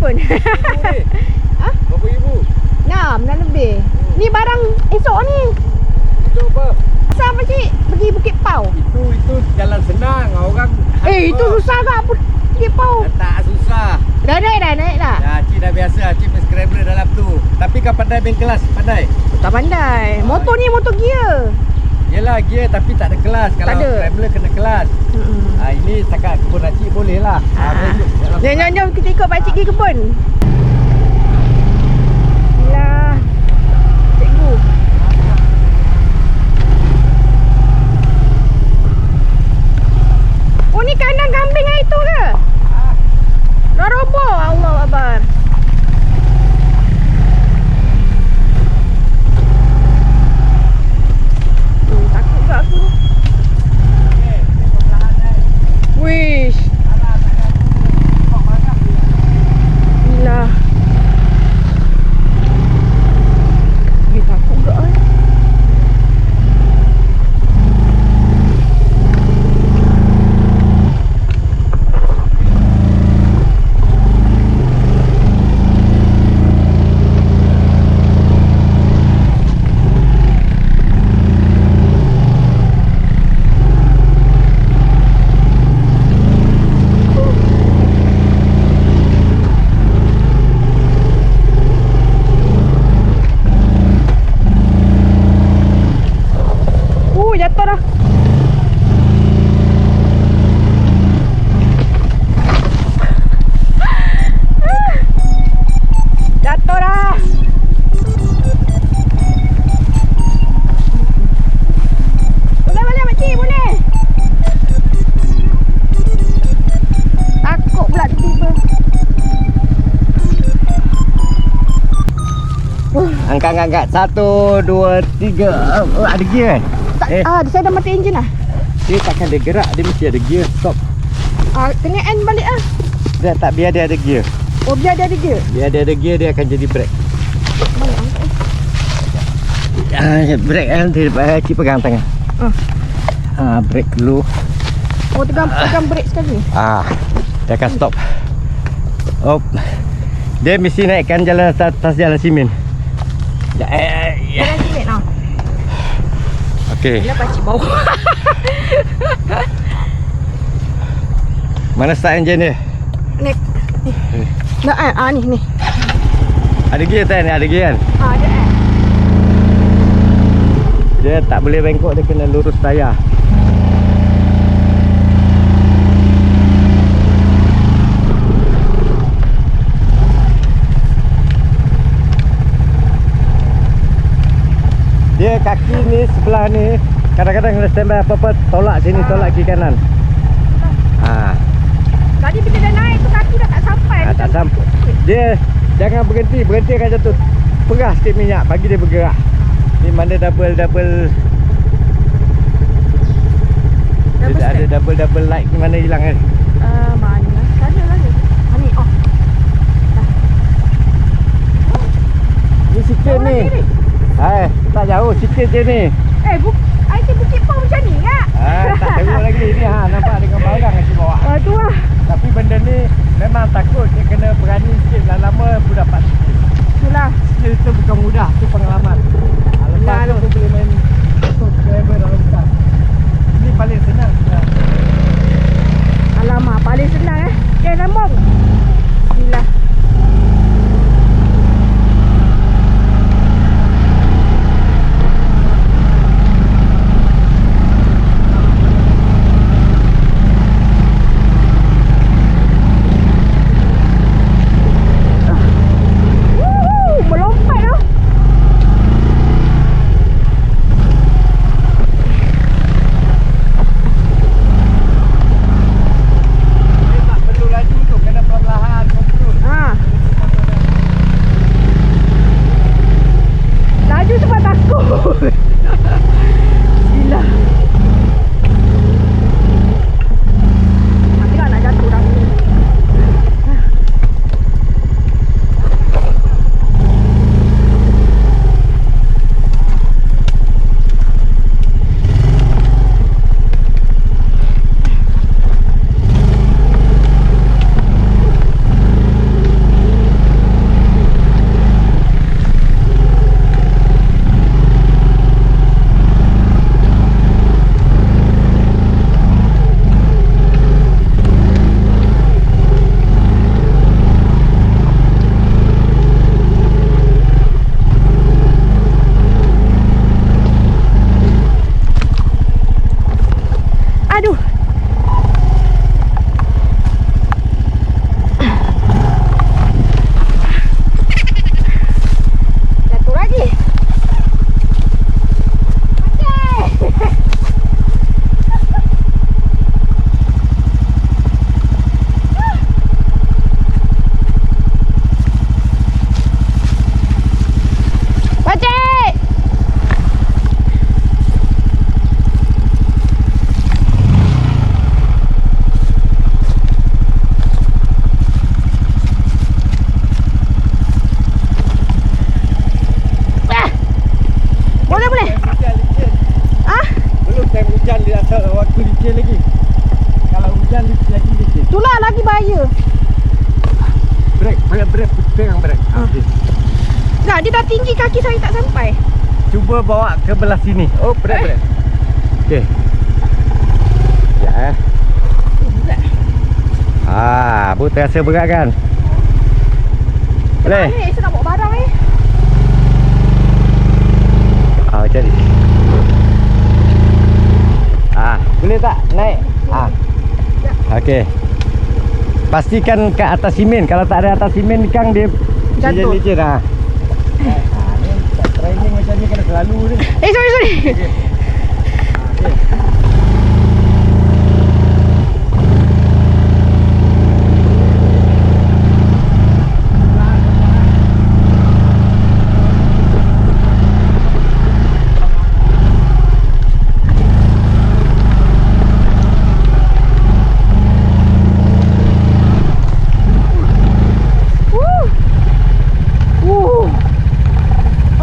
pun. Ha? Berapa ribu? 6 lebih. Ni barang esok ni. Itu apa? Asal pakcik pergi Bukit Pau? Itu jalan senang. Orang Itu susah tak Bukit Pau? tak susah. Dah naik dah. Ya, Cik dah biasa. Cik main scrambler dalam tu. Tapi kau pandai main kelas? Pandai? Tak pandai. Motor ni motor gear. Yelah, gear tapi tak ada kelas. Kalau ada. scrambler kena kelas. Ini setakat kebun Acik boleh lah. Jom kita ikut pakcik pergi kebun. Alah, cikgu. Oh, ni kandang kambing yang itu ke? Dah roboh. Allah Akbar. Takut ke aku? Wish. Gila. Takut ke? Jatuh dah. Jatuh dah. Boleh makcik, boleh. Takut pula tiba-tiba. Angkat. 1, 2, 3. Ada gear kan? Saya dah mati enjin lah. Dia takkan dia gerak. Dia mesti ada gear. Stop. Kena end balik lah. Dia tak, biar dia ada gear. Oh, biar dia ada gear. Biar dia ada gear, dia akan jadi brake. Brake nanti Cik pegang tangan. Brake dulu. Oh, pegang brake sekali. Dia akan stop. Dia mesti naikkan jalan atas jalan simen. Jalan simen lah. Okey. Bila pakcik bawah. Mana start enjin dia? Ni. Ni. Ada gear tak ni? Ada gear kan? Ada Dia tak boleh bengkok, dia kena lurus tayar. Dia kaki ni sebelah ni kadang-kadang kena standby apa-apa, tolak sini, tolak kiri kanan. Tadi bila dah naik tu kaki dah tak sampai. Tak sampai. Dia jangan berhenti akan jatuh. Perah sikit minyak, bagi dia bergerak. Ni mana double ada double light ni, mana hilang kan? Mana? Sana lah ni. Ni Ni sikit ni. Tak jauh, sikit je ni. Bukit Pau macam ni tak? Tak teruk lagi ni. Nampak dengan barang kat bawah. Tu lah. Tapi benda ni memang takut, dia kena berani sikit. Lama-lama pun dapat sikit. Itulah. Skill tu bukan mudah, tu pengalaman. Lepas tu boleh main driver dalam hutan. Ini paling senang. Alamak, paling senang sambung. Bismillah. lagi dikit. Itulah lagi bahaya. Brek, pegang brek. Okey. Dah, dia dah tinggi kaki saya tak sampai. Cuba bawa ke belah sini. Oh, brek. Okey. Ya. Berat. Bu terasa berat kan? Boleh? Ni saya nak bawa barang ni. Macam ni. Boleh tak naik? Okey. Pastikan ke atas simen. Kalau tak ada atas simen Kang dia jatuh. licin. Ni training macam ni kena selalu ni. Sorry. Okey.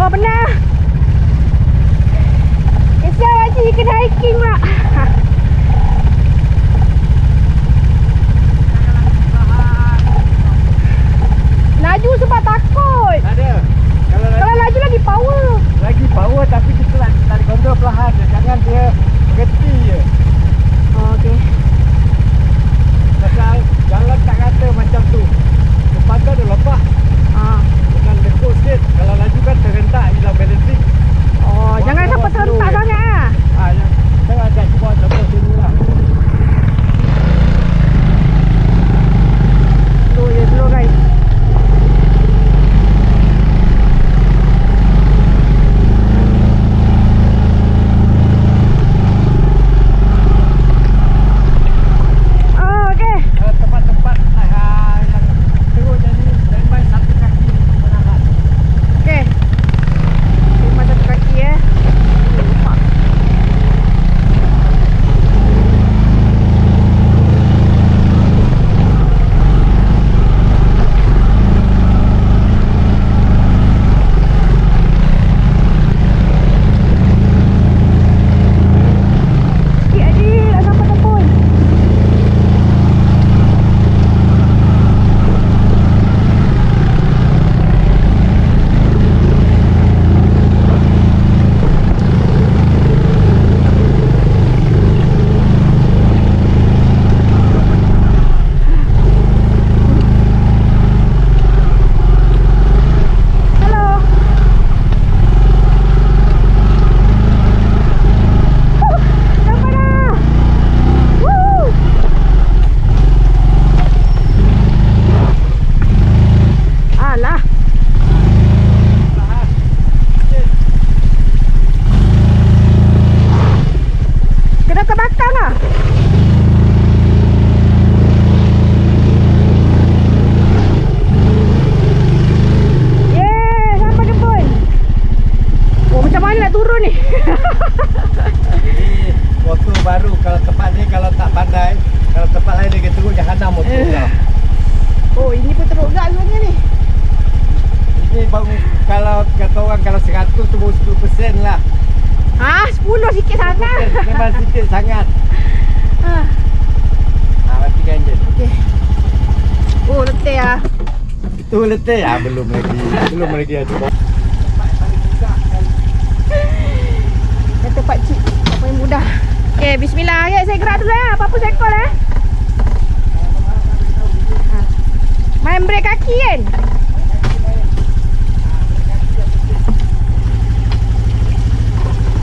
Oh benar. Kesian Haji kena hiking pula. Laju sebab takut. Tak ada. Kalau laju lagi power. Lagi power tapi kita nak tarik kontrol perlahan je. Jangan dia berhenti je. Okey. Pasal jalan tak rata macam tu. Depan tu ada lompat. Dengan lekuk sikit. Kalau laju kan terhentak hilang balancing. Jangan sampai terhentak sangat ah. Jangan ajak cuba contoh sini lah. Slow guys. Okey. Kalau tempat-tempat yang teruk jadi standby satu kaki menahan. Okey. Terima satu kaki ya. Lupa. Sikit Adi, nak sampai kebun. Hello. Sampai dah. Woo. Alah. Kena terbakar lah. Yeay, sampai kebun. Macam mana nak turun ni? Ini motor baru. Kalau tempat ni kalau tak pandai, kalau tempat lain dia teruk jahanam motor kau. Ini pun teruk gak sebenarnya ni. Ini baru kalau kata orang kalau 100 tu baru 10% lah. 10 sikit sangat. Memang sikit sangat. Matikan enjin. Okey. Letih ah. Itu letih belum lagi ada. Kata pakcik, apa yang mudah. Okey, bismillah. Ya, saya gerak dulu ya. Apa-apa saya call eh. Main brek kaki kan?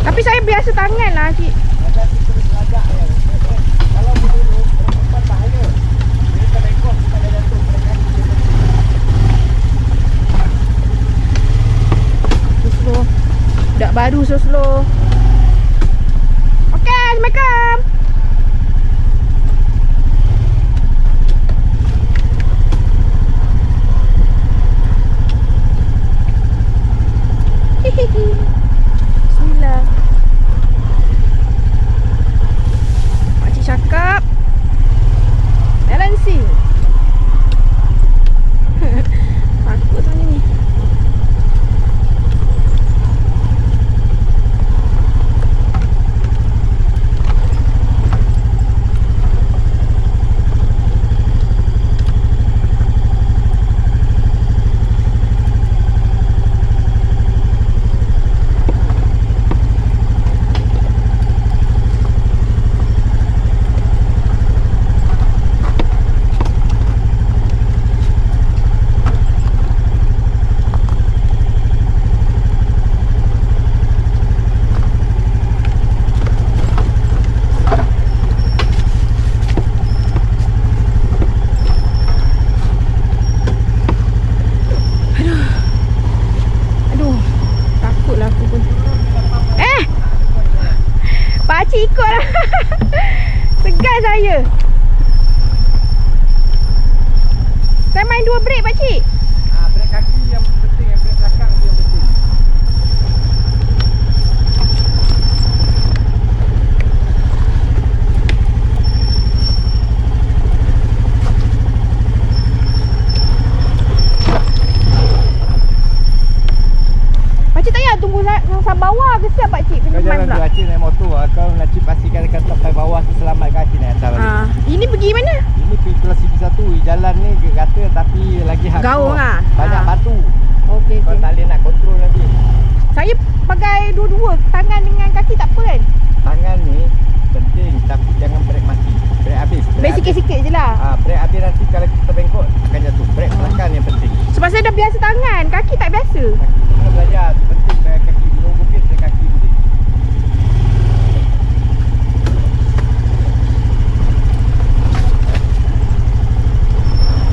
Tapi saya biasa tangan lah cik. Kalau dulu tempat bahaya. Dia tak ekor kita ada jatuh Slow. Budak baru so slow. Okey, Assalamualaikum. Bismillah. Makcik cakap balancing. Takut sebenarnya ni. brake pakcik? Brek kaki yang penting, yang brek belakang tu yang penting. Pakcik tak payah tunggu sampai bawah ke siap pakcik? Kau jangan pula. Acik naik motor, kau nak pastikan dekat sampai bawah tu selamat ke Acik naik atas balik. Ini pergi mana? Ini pergi kelas CP1, jalan ni kata tapi lagi hardcore. Gaung lah. Banyak batu. Okey, Kau okey. tak boleh nak kontrol nanti. Saya pakai dua-dua, tangan dengan kaki tak apa kan? Tangan ni penting tapi jangan brek mati. Brek habis. Brake sikit-sikit je lah. Brek habis nanti kalau kita bengkok akan jatuh. Brek belakang yang penting. Sebab saya dah biasa tangan, kaki tak biasa. Kaki tu kena belajar. Tu penting brek kaki. Gunung bukit brek kaki penting.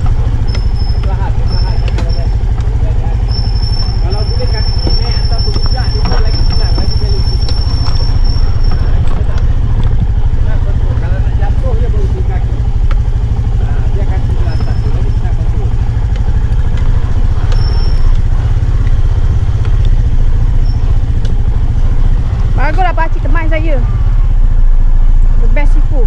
Perlahan, perlahan. Jangan banyak. Kalau boleh kaki ni naik atau berbudak dia pun lagi senang. Lagi balance. Lagi senang. Senang kontrol. Kalau nak jatuh je baru tu kaki. Biar kaki belah atas tu. Lagi senang kontrol. Baguslah pakcik teman saya. The best sifu.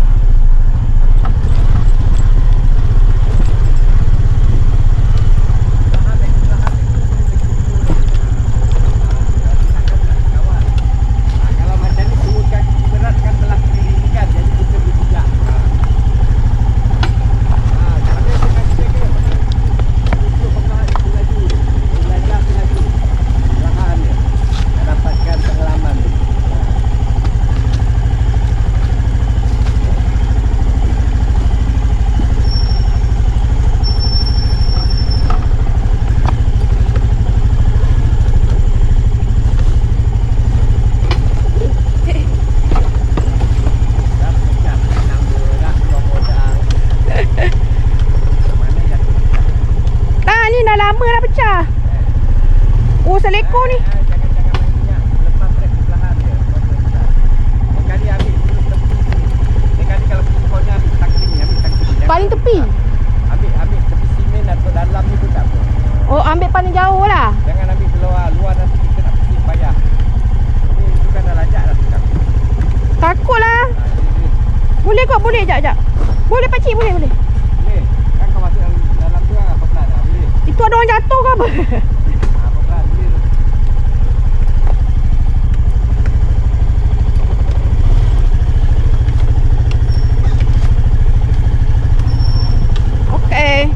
Kalau macam ni turun kaki berat kan belah kiri ni kan, jadi kita berpijak. Jangan biasa kaki jaga. Untuk perlahan itu laju. Belajar tu laju. Perlahan dia. Nak dapatkan pengalaman tu. Dah pecah. Senang berat keluar modal. Mana jatuh pecah. Ni dah lama dah pecah. Oh, selekor ni. Jangan main minyak. Lepas trek perlahan dia. Lain kali ambil dulu tepi sini. Lain kali kalau kau ni ambil tangki ni. Ambil tangki ni. Jangan Paling tepi. Ambil tepi simen atau dalam ni pun tak apa. Oh, ambil paling jauh lah. Jangan ambil keluar. Luar nanti kita nak pusing payah. Ini itu kan dah lajak dah tukang. Takut lah. Jadi Boleh kot, boleh. Sekejap. Boleh pakcik, boleh. boleh. Kan kau masuk dalam tu kan apa-apa dah. Boleh. Itu ada orang jatuh ke apa? Apa-apa boleh tu. Okey.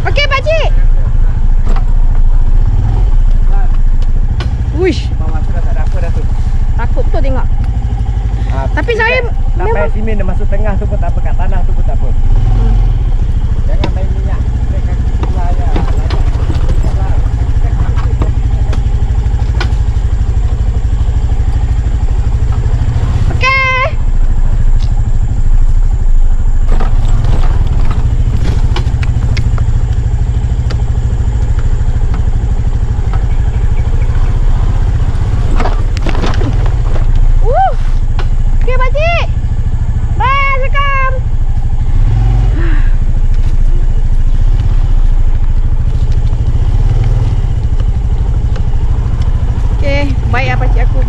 Okey pakcik. Uish, Bawah tu dah tak ada apa dah tu. takut betul tengok. Tapi saya tak payah memang simen dia masuk tengah tu pun tak apa. Kat tanah tu pun tak apa. Jangan main minyak. Brek kaki sebelah je. Lajak. Sebelah. okey. Okey pakcik. Bye, Assalamualaikum. Okey, baik lah pakcik aku.